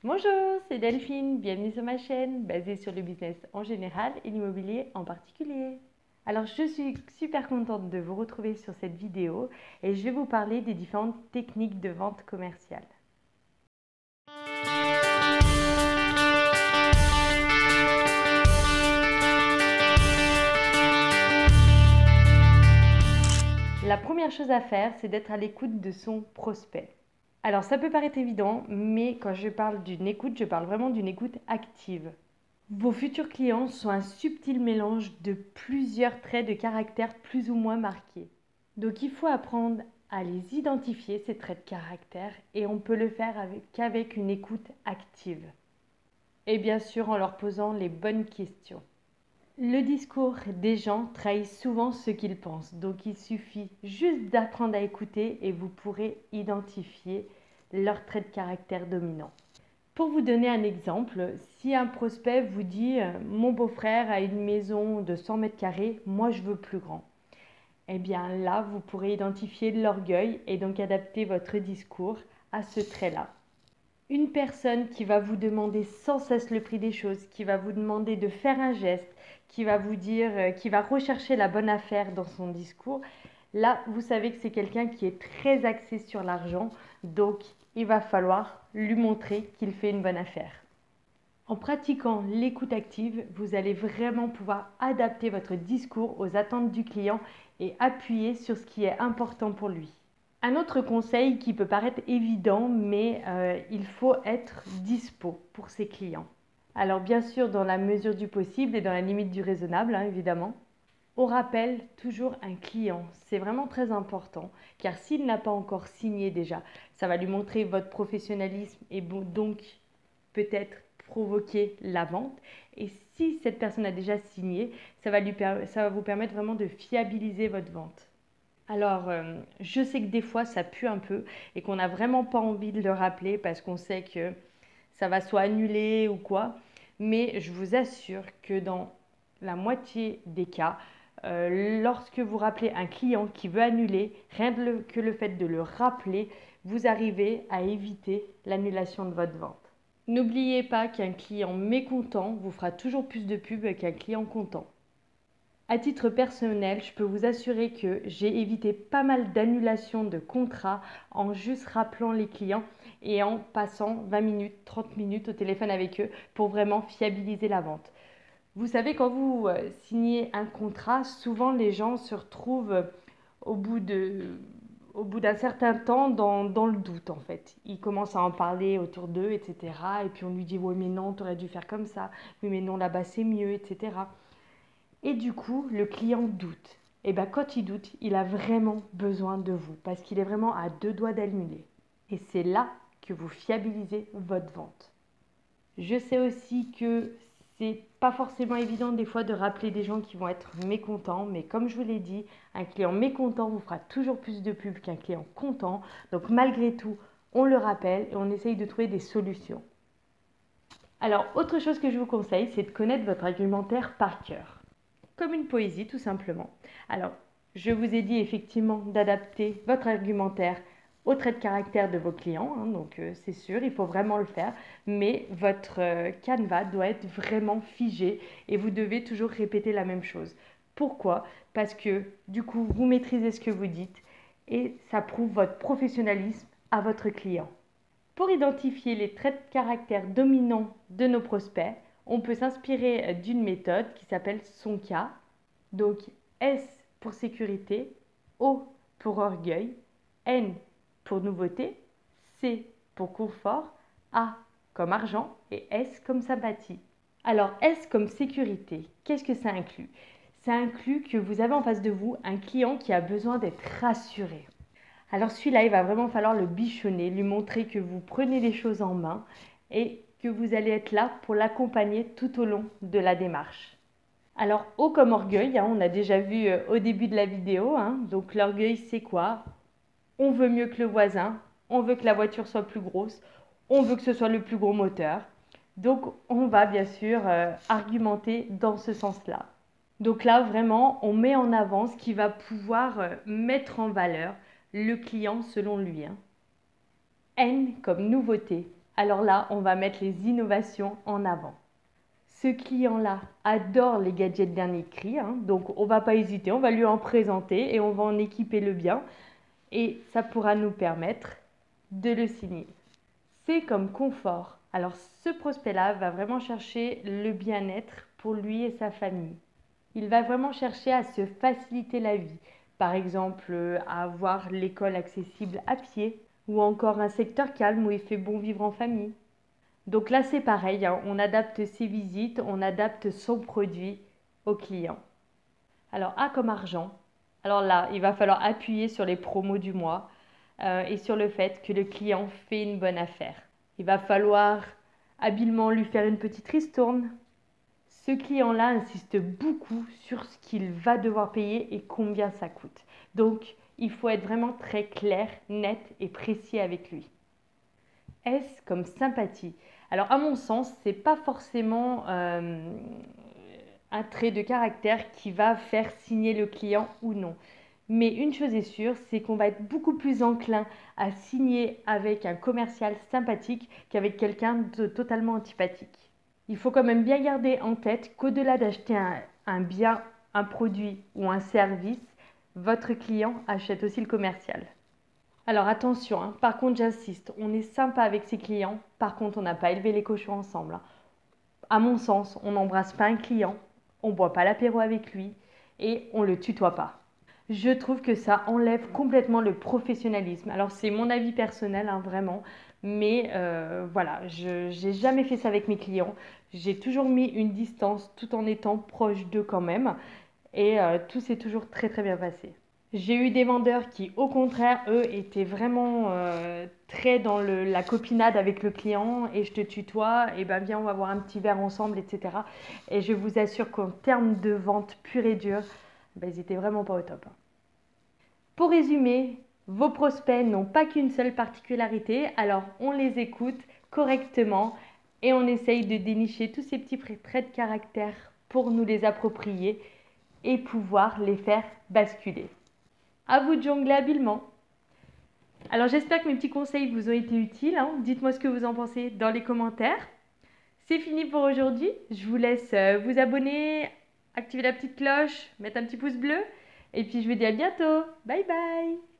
Bonjour, c'est Delphine, bienvenue sur ma chaîne basée sur le business en général et l'immobilier en particulier. Alors je suis super contente de vous retrouver sur cette vidéo et je vais vous parler des différentes techniques de vente commerciale. La première chose à faire, c'est d'être à l'écoute de son prospect. Alors ça peut paraître évident, mais quand je parle d'une écoute, je parle vraiment d'une écoute active. Vos futurs clients sont un subtil mélange de plusieurs traits de caractère plus ou moins marqués. Donc il faut apprendre à les identifier, ces traits de caractère, et on peut le faire qu'avec une écoute active. Et bien sûr en leur posant les bonnes questions. Le discours des gens trahit souvent ce qu'ils pensent, donc il suffit juste d'apprendre à écouter et vous pourrez identifier leurs traits de caractère dominants. Pour vous donner un exemple, si un prospect vous dit « Mon beau-frère a une maison de 100 mètres carrés, moi je veux plus grand », eh bien là, vous pourrez identifier l'orgueil et donc adapter votre discours à ce trait-là. Une personne qui va vous demander sans cesse le prix des choses, qui va vous demander de faire un geste, qui va vous dire, qui va rechercher la bonne affaire dans son discours, là, vous savez que c'est quelqu'un qui est très axé sur l'argent, donc il va falloir lui montrer qu'il fait une bonne affaire. En pratiquant l'écoute active, vous allez vraiment pouvoir adapter votre discours aux attentes du client et appuyer sur ce qui est important pour lui. Un autre conseil qui peut paraître évident, mais il faut être dispo pour ses clients. Alors bien sûr dans la mesure du possible et dans la limite du raisonnable, hein, évidemment. On rappelle toujours un client, c'est vraiment très important, car s'il n'a pas encore signé déjà, ça va lui montrer votre professionnalisme et donc peut-être provoquer la vente. Et si cette personne a déjà signé, ça va vous permettre vraiment de fiabiliser votre vente. Alors, je sais que des fois, ça pue un peu et qu'on n'a vraiment pas envie de le rappeler parce qu'on sait que ça va soit annuler ou quoi. Mais je vous assure que dans la moitié des cas, lorsque vous rappelez un client qui veut annuler, rien que le fait de le rappeler, vous arrivez à éviter l'annulation de votre vente. N'oubliez pas qu'un client mécontent vous fera toujours plus de pub qu'un client content. À titre personnel, je peux vous assurer que j'ai évité pas mal d'annulations de contrats en juste rappelant les clients et en passant 20 minutes, 30 minutes au téléphone avec eux pour vraiment fiabiliser la vente. Vous savez, quand vous signez un contrat, souvent les gens se retrouvent au bout d'un certain temps dans le doute en fait. Ils commencent à en parler autour d'eux, etc. Et puis on lui dit « oui mais non, tu aurais dû faire comme ça, oui mais non, là-bas c'est mieux, etc. » Et du coup, le client doute. Et bien quand il doute, il a vraiment besoin de vous parce qu'il est vraiment à deux doigts d'annuler. Et c'est là que vous fiabilisez votre vente. Je sais aussi que c'est pas forcément évident des fois de rappeler des gens qui vont être mécontents, mais comme je vous l'ai dit, un client mécontent vous fera toujours plus de pub qu'un client content. Donc malgré tout, on le rappelle et on essaye de trouver des solutions. Alors, autre chose que je vous conseille, c'est de connaître votre argumentaire par cœur. Comme une poésie tout simplement. Alors, je vous ai dit effectivement d'adapter votre argumentaire aux traits de caractère de vos clients, hein, donc c'est sûr, il faut vraiment le faire, mais votre canevas doit être vraiment figé et vous devez toujours répéter la même chose. Pourquoi? Parce que du coup, vous maîtrisez ce que vous dites et ça prouve votre professionnalisme à votre client. Pour identifier les traits de caractère dominants de nos prospects, on peut s'inspirer d'une méthode qui s'appelle SONCA. Donc S pour sécurité, O pour orgueil, N pour nouveauté, C pour confort, A comme argent et S comme sympathie. Alors S comme sécurité, qu'est-ce que ça inclut? Ça inclut que vous avez en face de vous un client qui a besoin d'être rassuré. Alors celui-là, il va vraiment falloir le bichonner, lui montrer que vous prenez les choses en main et que vous allez être là pour l'accompagner tout au long de la démarche. Alors, O comme orgueil, hein, on a déjà vu au début de la vidéo. Hein, donc l'orgueil, c'est quoi? On veut mieux que le voisin, on veut que la voiture soit plus grosse, on veut que ce soit le plus gros moteur. Donc on va bien sûr argumenter dans ce sens-là. Donc là, vraiment, on met en avant ce qui va pouvoir mettre en valeur le client selon lui. Hein. N comme nouveauté. Alors là, on va mettre les innovations en avant. Ce client-là adore les gadgets dernier cri, hein, donc on ne va pas hésiter, on va lui en présenter et on va en équiper le bien. Et ça pourra nous permettre de le signer. C'est comme confort. Alors ce prospect-là va vraiment chercher le bien-être pour lui et sa famille. Il va vraiment chercher à se faciliter la vie. Par exemple, à avoir l'école accessible à pied ou encore un secteur calme où il fait bon vivre en famille. Donc là, c'est pareil, hein, on adapte ses visites, on adapte son produit au client. Alors, A comme argent. Alors là, il va falloir appuyer sur les promos du mois et sur le fait que le client fait une bonne affaire. Il va falloir habilement lui faire une petite ristourne. Ce client-là insiste beaucoup sur ce qu'il va devoir payer et combien ça coûte. Donc, il faut être vraiment très clair, net et précis avec lui. S comme sympathie. Alors, à mon sens, ce n'est pas forcément un trait de caractère qui va faire signer le client ou non. Mais une chose est sûre, c'est qu'on va être beaucoup plus enclin à signer avec un commercial sympathique qu'avec quelqu'un de totalement antipathique. Il faut quand même bien garder en tête qu'au-delà d'acheter un bien, un produit ou un service, votre client achète aussi le commercial. Alors attention, hein, par contre j'insiste, on est sympa avec ses clients, par contre on n'a pas élevé les cochons ensemble. Hein. À mon sens, on n'embrasse pas un client, on ne boit pas l'apéro avec lui et on ne le tutoie pas. Je trouve que ça enlève complètement le professionnalisme. Alors c'est mon avis personnel, hein, vraiment, mais voilà, je n'ai jamais fait ça avec mes clients. J'ai toujours mis une distance tout en étant proche d'eux quand même et tout s'est toujours très très bien passé. J'ai eu des vendeurs qui, au contraire, eux, étaient vraiment très dans la copinade avec le client et je te tutoie, et ben viens, on va boire un petit verre ensemble, etc. Et je vous assure qu'en termes de vente pure et dure, ben, ils étaient vraiment pas au top. Pour résumer, vos prospects n'ont pas qu'une seule particularité, alors on les écoute correctement et on essaye de dénicher tous ces petits traits de caractère pour nous les approprier et pouvoir les faire basculer. À vous de jongler habilement. Alors j'espère que mes petits conseils vous ont été utiles. Hein. Dites-moi ce que vous en pensez dans les commentaires. C'est fini pour aujourd'hui. Je vous laisse vous abonner, activer la petite cloche, mettre un petit pouce bleu. Et puis je vous dis à bientôt. Bye bye.